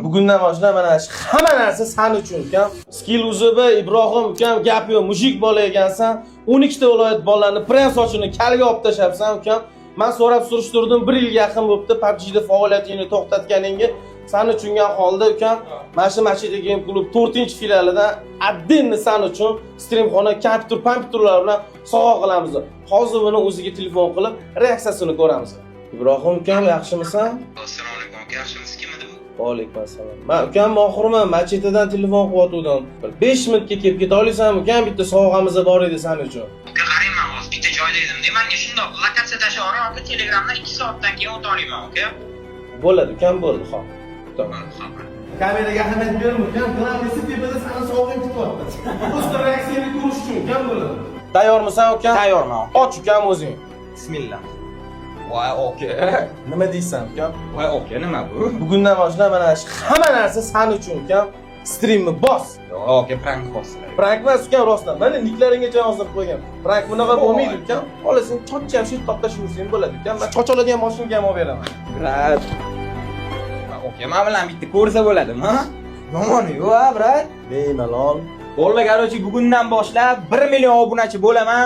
Bugundan boshlab mana shu hamma narsa sen uchun ukam. Skill uzib Ibrohim ukam gap yo'q, mushik bola ekansan. 12 ta viloyat bolalarini prens sochini kalga olib tashabsan ukam. Men so'rab surishtirdim, 1 yil yaqin bo'libdi PUBG'da faoliyatingni to'xtatganingga. Sen uchungan holda ukam, mana shu Machida Game Club 4-filialidan отдельно sen uchun streamxona, kompyuterlar bilan sovg'a qilamiz. Hozir buni o'ziga telefon qilib, reaksiyasini ko'ramiz. Ibrohim ukam, yaxshimisan? Assalomu alaykum, yaxshimisiz? Kim edi bu? Va alaykum assalom. Men ukam Mohirman, Machidadan telefon qilyotgandim. 5 minutga kelib keta olasanmi ukam? Bitta sovg'amiz bor edi sen uchun. Uka, qarayman, hozir bitta joyda edim. Menga shundoq lokatsiya tashavering, aka Telegramdan 2 soatdan keyin o'ta olaman, uka. Bo'ladi ukam, bo'ldi, xo'p. Tamam. Kameraga ahamiyat berma ukam, klavesi tepada seni sovg'ing kutyapti. Просто reaksiyani ko'rish uchun ukam bo'ladi. Tayyormisan ukam? Tayyorman. Och ukam o'zing. Bismillah. Voy, oke. Nima deysan ukam? Voy, oke, nima bu? Bugundan boshlab mana shu hamma narsa sen uchun ukam. Streamni bos. Oke, prank qilsin. Prank emas ukam, rostdan. Mana niklaringgacha yozib qo'ygan. Prank bunaqa bo'lmaydi ukam. Olasing, chochcham shu topda shursang bo'ladi ukam. Men choch oladigan mashinga ham olib beraman. Brat. Oke, men bilan bitta ko'rsa bo'ladimi, ha? Yomon-ku, ha, brat. Bemalol. Bo'ldi, qarochi, bugundan boshlab 1 million obunachi bo'laman.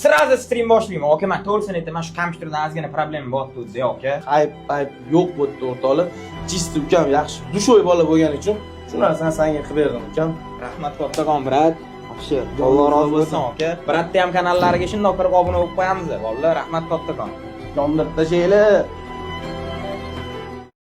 Sразу stream boshlayman. Oke, men to'g'risini aytaman, shu kompyuterda ozgina problem bo'pti, oke. Ayb yo'q bo'pti o'rtoqlar. Chist ukam, yaxshi dushoy bola bo'lgani uchun shu narsani senga qilib berdim ukam. Rahmat kattakon, brat. Yaxshi. Alloh rozi bo'lsin, oke. Bratni ham kanallariga shundoq kirib obuna bo'lib qo'yamiz. Vallahi rahmat kattakon. Yondirib tashaylik.